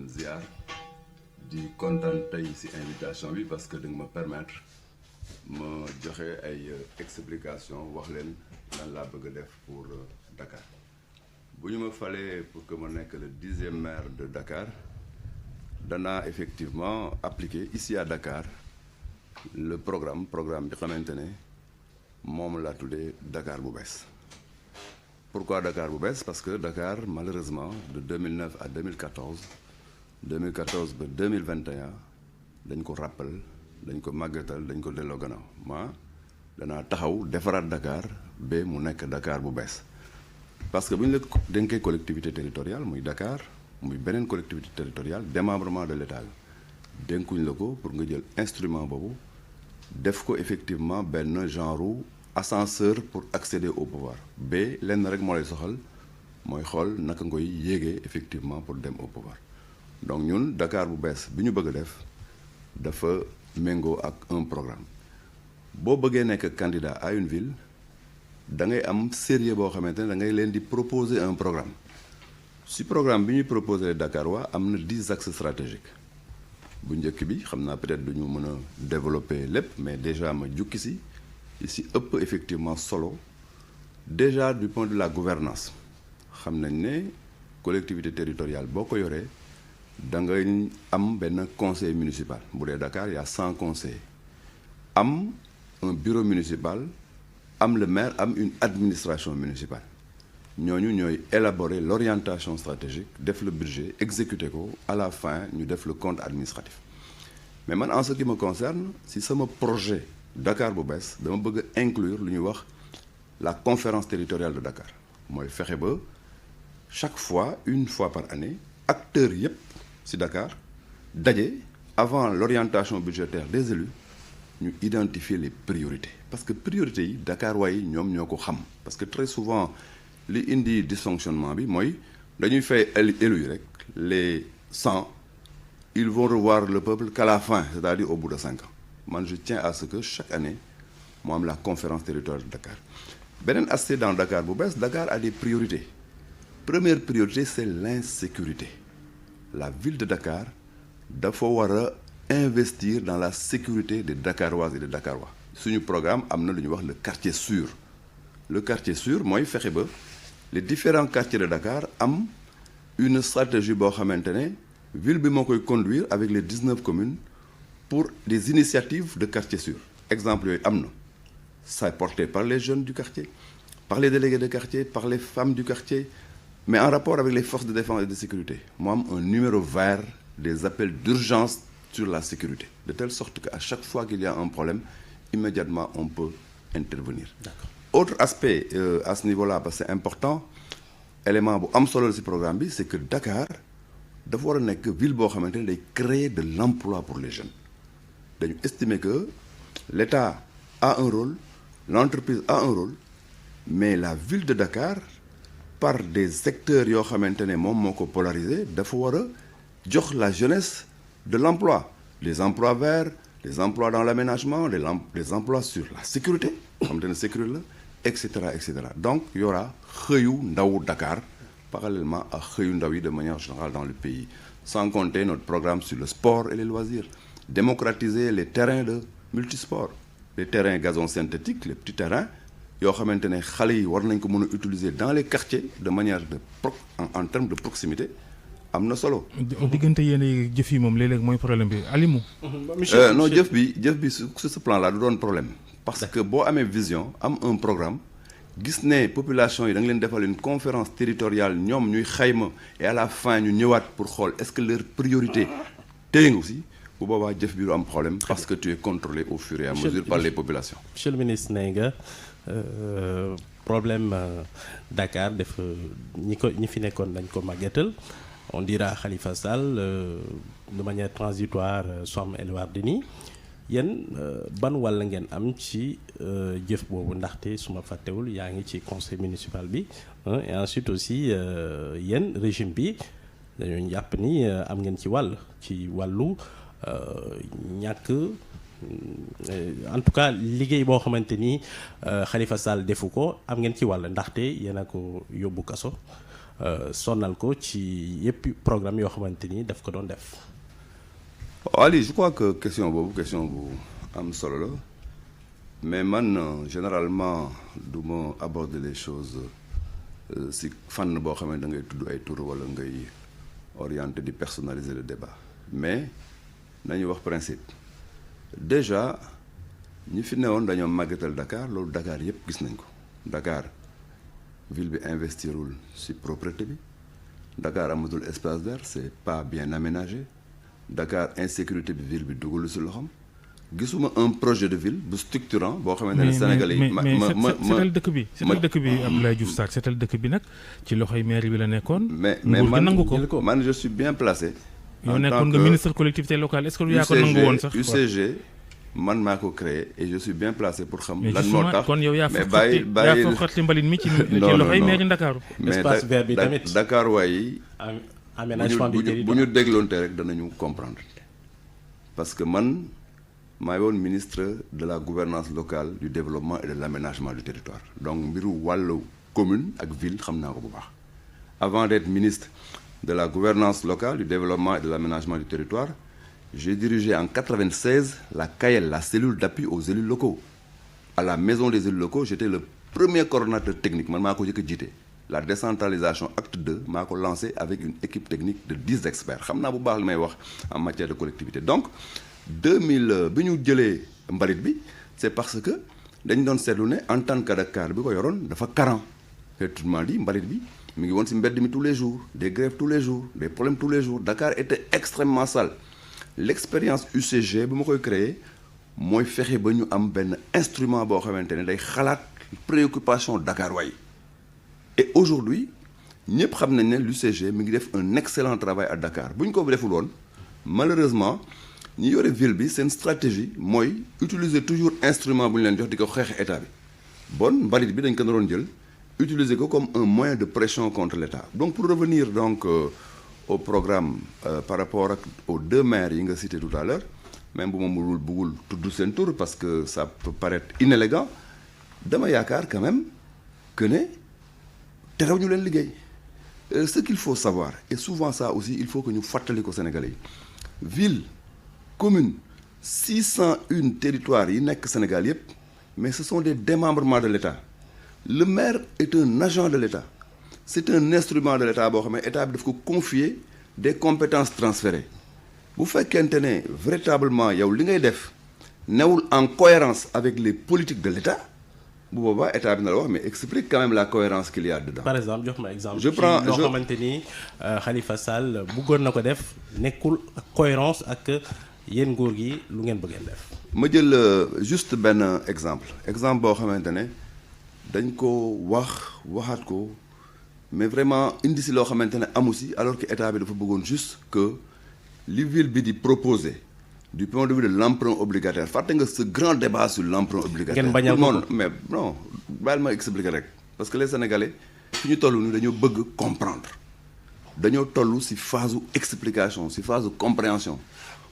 leen ziar di kontaan tey ci invitation bi parce que da nga ma permettre ma joxe ay explication wax leen lan laa bëgg a def pour Dakar bu ñu ma falee pour que ma nekk le 10e maire de Dakar danaa effectivement appliquer ici à Dakar le programme bi xamante ne moom laa tuddee Dakar bu bees. Pourquoi Dakar bu bees? Parce que Dakar malheureusement de 2009 à 2014 ba 2021 dañ ko rappel dañ ko màggatal dañ ko delloo gannaaw ma danaa taxaw defaraat Dakar ba mu nekk Dakar bu bees parce que bu ñu la dénkee collectivité territoriale muy Dakar muy beneen collectivité territoriale démembrement de l'État dénkuñ la ko pour nga jël instrument boobu def ko effectivement benn genre ascenseur pour accéder au pouvoir ba lenn rek moo lay soxal mooy xool naka ngoy yéegee effectivement pour dem au pouvoir donc ñun Dakar bu bees bi ñu bëgg a def dafa méngoo ak un programme boo bëggee nekk candidat à une ville da ngay am sérieux boo xamante ne da ngay leen di proposer un programme si programme bi ñuy proposer Dakar waa am na 10 axes stratégiques bu njëkk bi xam naa peut-être du ñu mën a développer lépp mais déjà ma jukki si ëpp effectivement solo déjà du point de la gouvernance xam nañ ne collectivité territoriale boo ko yoree da ngay am benn conseil municipal bu dee Dakar y a 100 conseillers am un bureau municipal am le maire am une administration municipale ñooñu ñooy élaborer l'orientation stratégique def le budget exécuter ko à la fin ñu def le compte administratif mais man en ce qui me concerne si sama projet Dakar bu bees dama bëgg a inclure lu ñuy wax la conférence territoriale de Dakar mooy fexe ba chaque fois une fois par année acteurs yépp ci Dakar daje avant l'orientation budgétaire des élus ñu identifier les priorités parce que priorités yi Dakar waaye ñoom ñoo ko xam parce que très souvent li indi dysfonctionnement bi mooy dañuy fay élus yi rek les 100 ils vont revoir le peuple qu'à la fin c'est-à-dire au bout de 5 ans man je tiens à ce que chaque année mu am la conférence territoriale de Dakar beneen aspect dans Dakar bu bees Dakar a des priorités première priorité c'est l'insécurité la ville de Dakar dafa war a investir dans la sécurité des Dakaroises et des Dakarois suñu programme am na lu ñuy wax le quartier sûr mooy fexe ba les différents quartiers de Dakar am une stratégie boo xamante ne ville bi moo koy conduire avec les 19 communes pour des initiatives de quartier sûr exemple yooyu am na ça est porté par les jeunes du quartier par les délégués de quartier par les femmes du quartier mais en rapport avec les forces de défense et de sécurité mu am un numéro vert des appels d'urgence sur la sécurité de telle sorte qu'à chaque fois qu'il y a un problème immédiatement on peut intervenir. D'accord. Autre aspect à ce niveau-là parce que c'est important élément bu am solo ci programme bi c'est que Dakar dafa war a nekk ville boo xamante ne day créer de l'emploi pour les jeunes dañu estimer que l'État a un rôle l'entreprise a un rôle mais la ville de Dakar par des secteurs yoo xamante ne moom moo ko polarisé dafa war a jox la jeunesse de l'emploi les emplois verts les emplois dans l'aménagement les emplois sur la sécurité xamante ne sécurité la et cetera donc y aura xëyu ndawu Dakar parallèlement à xëyu ndaw yi de manière générale dans le pays sans compter notre programme sur le sport et les loisirs démocratiser les terrains de multisport les terrains gazon synthétique les petits terrains yoo xamante ne xale yi war nañ ko mën a utiliser dans les quartiers de manière en termes de proximité am na solo. diggante yéen jëf yi moom léeg-léeg mooy problème bi Alimou. non jëf bi sur ce plan là du doon problème. parce que boo amee vision am un programme gis ne population yi da nga leen defal une conférence territoriale ñoom ñuy xayma et à la fin ñu ñëwaat pour xool est-ce que leur priorité téye nga aussi bu boobaa jëf bi du am problème parce que tu es contrôlé au fur et à mesure par les populations. Monsieur le ministre nee nga problème Dakar dafa ñi fi nekkoon dañ ko màggetal on dira Khalifa Sall de manière transitoire Soham El Wardini yéen ban wàll ngeen am ci jëf boobu ndaxte su ma fàttewul yaa ngi ci conseil municipal bi et ensuite aussi yéen régime bi dañoo jàpp ni am ngeen ci wàllu ñàkk en tout cas liggéey boo xamante ni Khalifa Sall defu ko am ngeen ci wàll ndaxte yéen a ko yóbbu kaso sonal ko ci yëpp programme yoo xamante ni daf ko doon def. Ali, je crois que question bu am solo la mais man généralement du ma aborder les choses si fànn boo xam ne da ngay tudd ay tur wala ngay orienter di personnaliser le débat mais nañu wax principe déjà ñi fi newoon dañoo màggatal Dakar loolu Dakar yëpp gis nañ ko Dakar ville bi investirul si propreté bi Dakar amatul espace vert c'est pas bien aménagé Dakar insécurité bi ville bi dugalu si loxoom gisuma un projet de ville bu structurant boo xamante ne Sénégalais yi setal dëkk bi Abdoulaye Diouf Sarr setal dëkk bi nag ci loxoy maire bi la nekkoon. mais man je suis bien placé. yow nekkoon nga ministre collectivité locale est-ce que yaa ko nangu woon sax UCG man maa ko créé et je suis bien placé pour xam lan moo tax kon yow yaa fa xotli mbalit mi ci loxoy maire Ndakaaru. espace vert bi tamit Dakar waay aménagement du territoire bu ñu dégloonte rek danañu comprendre parce que man maa woon ministre de la gouvernance locale du développement et de l'aménagement du territoire donc mbiru wàllu commune ak ville xam naa ko bu baax avant d'être ministre de la gouvernance locale du développement et de l'aménagement du territoire j'ai dirigé en 96 la CAEL, la cellule d'appui aux élus locaux à la maison des élus locaux j'étais le premier coordonnateur technique man maa ko jëkk a jiite la décentralisation acte 2 maa ko lancé avec une équipe technique de 10 experts xam naa bu baax li may wax en matière de collectivité donc 2000 bi ñu jëlee mbalit bi c'est parce que dañ doon seetlu ne en tant que Dakar bi ko yoroon dafa carent effectivement dit mbalit bi mi ngi woon ci mbedd mi tous les jours des grèves tous les jours des problèmes tous les jours Dakar était extrêmement sale l'expérience UCG bi ma koy créer mooy fexe ba ñu am benn instrument boo xamante ne day xalaat préoccupation Dakar waay et aujourd'hui ñëpp xam nañ ne l'UCG mi ngi def un excellent travail à Dakar bu ñu ko deful woon malheureusement ñi yore ville bi seen stratégie mooy utiliser toujours instrument bu ñu leen jox di ko xeex état bi bon mbalit bi dañ ko naroon jël utiliser ko comme un moyen de pression contre l'état donc pour revenir donc au programme par rapport ak aux deux maires yi nga cité tout à l'heure même bu ma mënul bëggul tudd seen tur parce que ça peut paraître inélégant dama yaakaar quand même que ne terew ñu leen liggéey ce qu'il faut savoir et souvent ça aussi il faut que ñu fàttali ko Sénégalais yi ville commune 601 territoires yi nekk Sénégal yépp mais ce sont des démembrements de l'État le maire est un agent de l'État c'est un instrument de l'État boo xam ne état bi daf ko confier des compétences transférées bu fekkente ne véritablement yow li ngay def newul en cohérence avec les politiques de l'État bu boobaa état bi na la wax mais explique quand même la cohérence qu'il y a dedans. par exemple jox ma exemple. je prends loo xamante ni Khalifa Sall bëggoon na ko def nekkul cohérence ak yéen nguur gi lu ngeen bëggeen def. ma jël juste benn exemple boo xamante ne dañ ko waxaat ko mais vraiment indi si loo xamante ne amu si alors que état bi dafa bëggoon juste que li ville bi di proposer du point de vue de l'emprunt obligataire fàtte nga ce grand débat sur l'emprunt obligataire. ngeen bañal ko mais non baal ma expliquer rek parce que les Sénégalais fi ñu toll nii dañoo bëgg comprendre dañoo toll si phase explication si phase compréhension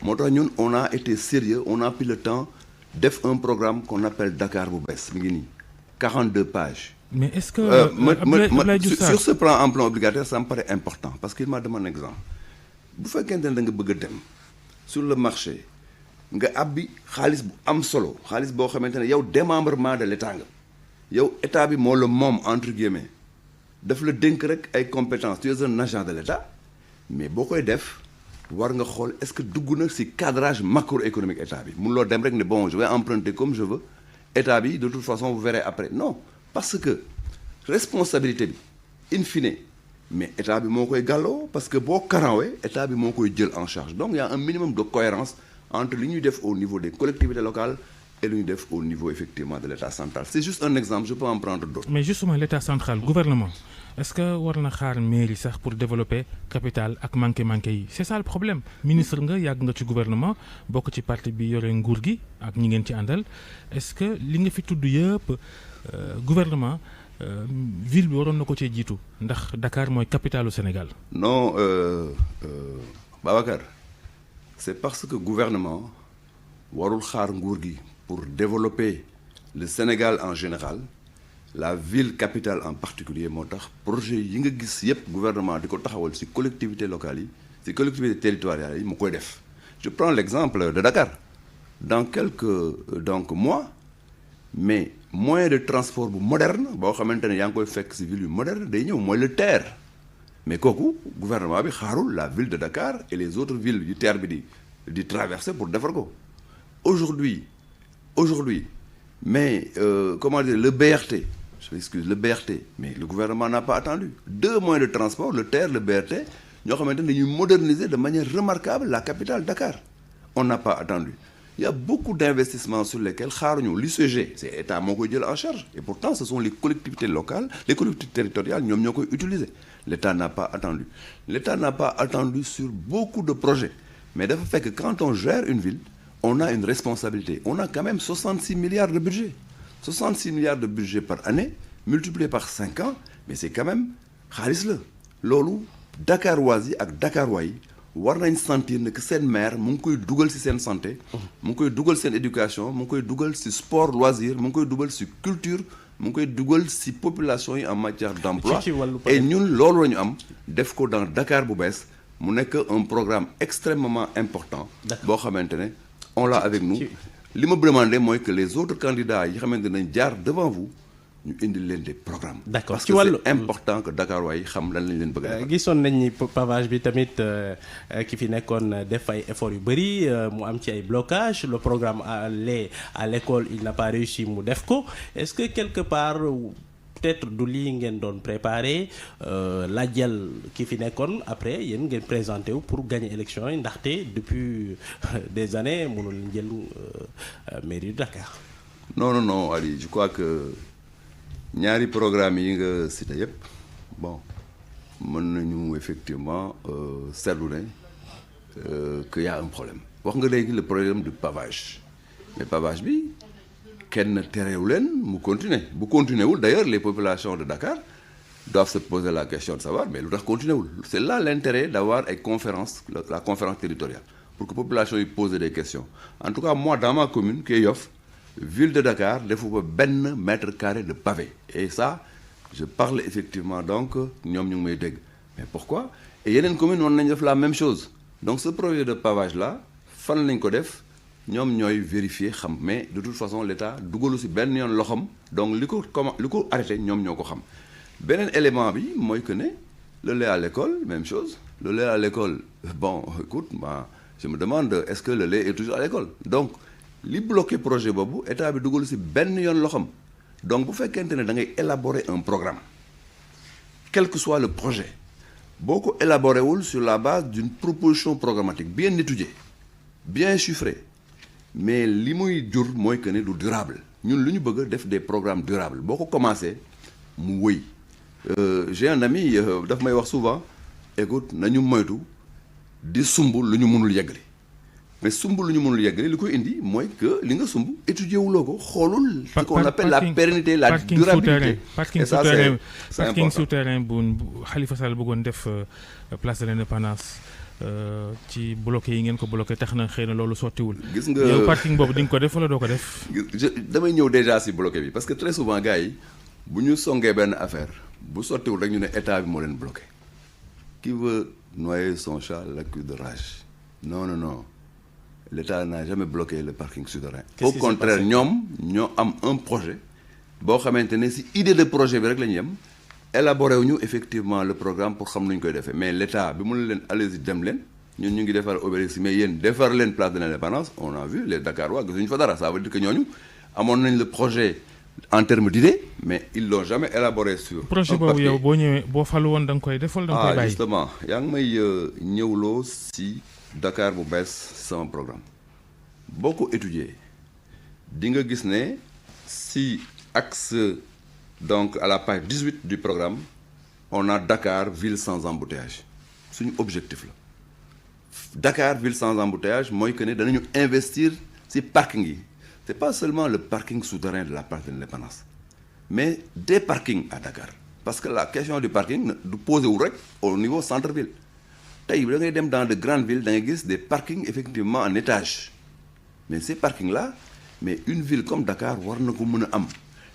moo tax ñun on a été sérieux on a pris le temps def un programme qu'on appelle Dakar bu bees mi ngi nii 42 pages. mais est-ce que sur ce plan emprunt obligataire ça me paraît important parce qu'il m'a demandé un exemple bu fekkente ne da nga bëgg a dem sur le marché nga abbi xaalis bu am solo xaalis boo xamante ne yow démembrement de l'État nga yow état bi moo la moom entre guillemets daf la dénk rek ay compétences tu es un agent de l'État mais boo koy def war nga xool est-ce que dugg na ci cadrage macroéconomique état bi mun loo dem rek ne bon je vais emprunter comme je veux état bi de toute façon vous verrez après non parce que responsabilité bi in fine mais état bi moo koy gàlloo parce que boo karawee état bi moo koy jël en charge donc il y a un minimum de cohérence entre li ñuy def au niveau des collectivités locales et li ñuy def au niveau effectivement de l'État central c'est juste un exemple je peux en prendre d'autres. mais justement l'État central gouvernement est-ce que war na xaar mairie sax pour développer capital ak manqué yi c'est ça le problème ministre nga yàgg nga ci gouvernement bokk ci parti bi yore nguur gi ak ñi ngeen ci àndal est-ce que li nga fi tudd yëpp gouvernement ville bi waroon na ko cee jiitu ndax Dakar mooy capitalu Sénégal. non Babacar c'est parce que gouvernement warul xaar nguur gi pour développer le Sénégal en général la ville capitale en particulier moo tax projet yi nga gis yépp gouvernement di ko taxawal ci collectivités locales yi ci collectivités territoriales yi mu koy def. Je prends l'exemple de Dakar. Dans quelques mois, mais moyen de transport bu moderne boo xamante ne yaa ngi koy fekk ci ville yu moderne day ñëw mooy le TER. Mais kooku gouvernement bi xaarul la ville de Dakar et les autres villes yu TER bi di traverser pour defar ko. Aujourd'hui, mais comment dire, le BRT, je m'excuse, le BRT, mais le gouvernement n'a pas attendu. 2 moyens de transport, le TER, le BRT, ñoo xamante ne dañuy moderniser de manière remarquable la capitale Dakar. On n'a pas attendu. Il y a beaucoup d'investissements sur lesquels xaaruñu l'UCG, c'est État moo koy jël en charge. Et pourtant, ce sont les collectivités locales, les collectivités territoriales, ñoom ñoo koy utiliser. L'État n'a pas attendu. L'État n'a pas attendu sur beaucoup de projets. Mais dafa fekk quand on gère une ville, on a une responsabilité. On a quand même 66 milliards de budget. 66 milliards de budget par année, multiplié par 5 ans, mais c'est quand même xaalis la. Loolu Dakarois yi ak Dakarois yi war nañ sentir ne que seen maire mu ngi koy dugal ci seen santé, mu ngi koy dugal seen éducation, mu ngi koy dugal ci sport loisir, mu ngi koy dugal ci culture, mu ngi koy dugal ci population yi en matière d'emploi. Et ñun loolu la ñu am def ko dans Dakar bu bees mu nekk un programme extrêmement important boo xamante ne on l'a avec nous. Li ma demandé mooy que les autres candidats yi xamante ne nañ jaar devant vous ñu indi leen des programmes. D'accord. Parce que c'est important que Dakar waay xam lan lañ leen bëgg a defal. gisoon nañ ni pavage bi tamit ki fi nekkoon def ay efforts yu bëri mu am ci ay blocages le programme à l'école il n'a pas réussi mu def ko est-ce que quelque part peut-être du lii ngeen doon préparer laajal ki fi nekkoon après yéen ngeen présenté wu pour gagner élection yi ndaxte depuis des années mënul leen jël mairie de Dakar. Non Ali, je crois que ñaari programme yi nga cité yëpp bon mën nañu effectivement seetlu ne qu'il y a un problème. Wax nga léegi le problème du pavage mais pavage bi kenn terewu leen mu continuer bu continuer wul d'ailleurs les populations de Dakar doivent se poser la question de savoir mais lu tax continuer wul. C'est là l'intérêt d'avoir ay conférence la conférence territoriale pour que population yi poser des questions. En tout cas moi dans ma commune qui est Yoff, ville de Dakar defu fa benn mètre carré de pavé et ça je parle effectivement donc ñoom ñu ngi may dégg mais pourquoi et yeneen commune noonu nañ def la même chose. Donc ce projet de pavage là fan lañ ko def ñoom ñooy vérifier xam mais de toute façon l'État dugalu ci benn yoon loxoom donc li ko arrêté ñoom ñoo ko xam. Beneen élément bi mooy que ne le lait à l'école même chose le lait à l'école bon écoute je me demande est-ce que le lait est toujours à l'école. Donc li bloqué projet boobu État bi dugalu ci benn yoon loxoom donc bu fekkente ne da ngay élaborer un programme quel que soit le projet boo ko élaboré wul sur la base d'une proposition programmatique bien étudiée bien chiffrée mais li muy jur mooy que ne du durable ñun lu ñu bëgg a def des programmes durables boo ko commencé mu wëy. J'ai un ami daf may wax souvent écoute nañu moytu di sumb lu ñu mënul yeggali mais sumb lu ñu mënul yeggali li koy indi mooy que li nga sumb étudier wuloo ko xoolul ce qu'on appelle la pérennité la durabilité. parking souterrain bu Khalifa Sall bëggoon def place de l'Indépendance ci bloqué yi ngeen ko bloqué tax na xëy na loolu sottiwul. gis nga yow parking boobu di nga ko def wala doo ko def. damay ñëw déjà ci bloqué bi parce que très souvent gars yi bu ñu songee benn affaire bu sottiwul rek ñu ne état bi moo leen bloqué. Qui veut noyer son chat à la queue de rage? Non. L'État n'a jamais bloqué le parking souterrain. Au contraire ñoom ñoo am un projet boo xamante ne ci idée de projet bi rek la ñu yem élaboré wuñu effectivement le programme pour xam nuñ koy defee mais l'État bi mu ne leen allez-y dem leen ñun ñu ngi defar Obélisque mais yéen defar leen place de l'Indépendance on a vu les Dakarois gisuñu fa dara ça veut dire que ñooñu amoon nañ le projet en termes d'idées mais ils l'ont jamais élaboré sur projet boobu yow boo ñëwee boo falu woon da nga koy def wala da nga koy bàyyi. Justement yaa ngi may ñëwloo ci Dakar bu bees sama programme boo ko étudier di nga gis ne ci axe donc à la page 18 du programme on a Dakar ville sans embouteillage suñu objectif la Dakar ville sans embouteillage mooy que ne danañu investir ci parking yi c'est pas seulement le parking souterrain de la place de l'Indépendance mais des parkings à Dakar parce que la question du parking du posé wu rek au niveau centre-ville tey da ngay dem dans de grandes villes da ngay gis des parkings effectivement en étage mais ces parkings là mais une ville comme Dakar war na ko mën a am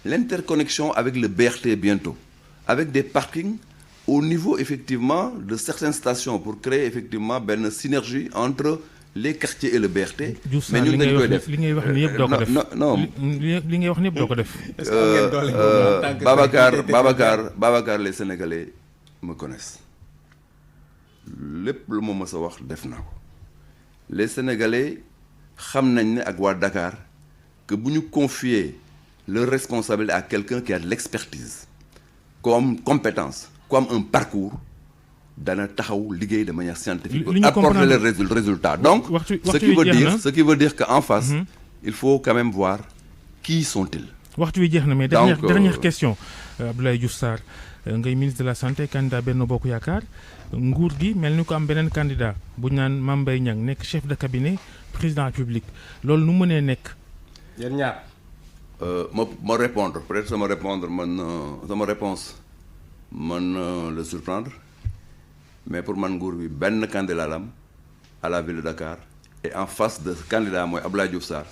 l'interconnexion avec le BRT bientôt, avec des parkings au niveau effectivement de certaines stations pour créer effectivement une synergie entre les quartiers et le BRT. mais ñun dañ koy def li ngay wax ni yëpp doo ko def non li ngay wax ni yëpp doo ko def. Babacar les Sénégalais me connaissent lépp lu ma mës a wax def naa ko les Sénégalais xam nañ ne ak waa Dakar que bu ñu confier leur responsabilité à quelqu'un qui a de l'expertise comme compétence comme un parcours dana taxaw liggéey de manière scientifique pour apporter les résultats. Donc ce qui veut dire qu'en face il faut quand même voir qui sont-ils. waxtu wi jeex na mais dernière question Abdoulaye Diouf Sarr ngay ministre de la santé candidat Benno Bokk Yaakaar nguur gi mel ni ko am beneen candidat bu ñu naan Mame Mbaye Niang nekk chef de cabinet président République loolu nu mënee nekk. yéen ñaar. ma répondre peut-être sama répondre sama réponse mën le surprendre mais pour man nguur bi benn candidat la am à la ville de Dakar et en face de ce candidat mooy Abdoulaye Diouf Sarr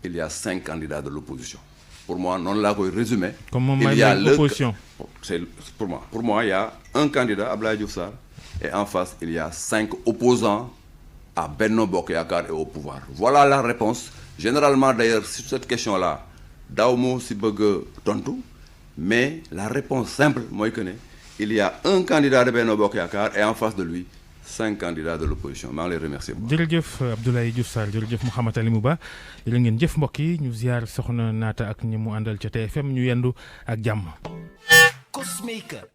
il y a 5 candidats de l'opposition. Pour moi non laa koy résumer. Comme il y a l'opposition. C'est pour moi il y a un candidat Abdoulaye Diouf Sarr et en face il y a 5 opposants à Benno Bokk Yaakaar et au pouvoir. Voilà la réponse. Généralement d'ailleurs sur cette question-là daaw moo si bëgg tontu mais la réponse simple mooy que ne il y a un candidat de Benno Bokk Yaakaar et en face de lui 5 candidats de l'opposition maa ngi lay remercier. jërëjëf Abdoulaye Diouf Sarr jërëjëf Mouhamed Alimou Ba jërë ngeen jëf mbokk yi ñu ziar soxna Naata ak ñi mu àndal ca TFM ñu yendu ak jàmm.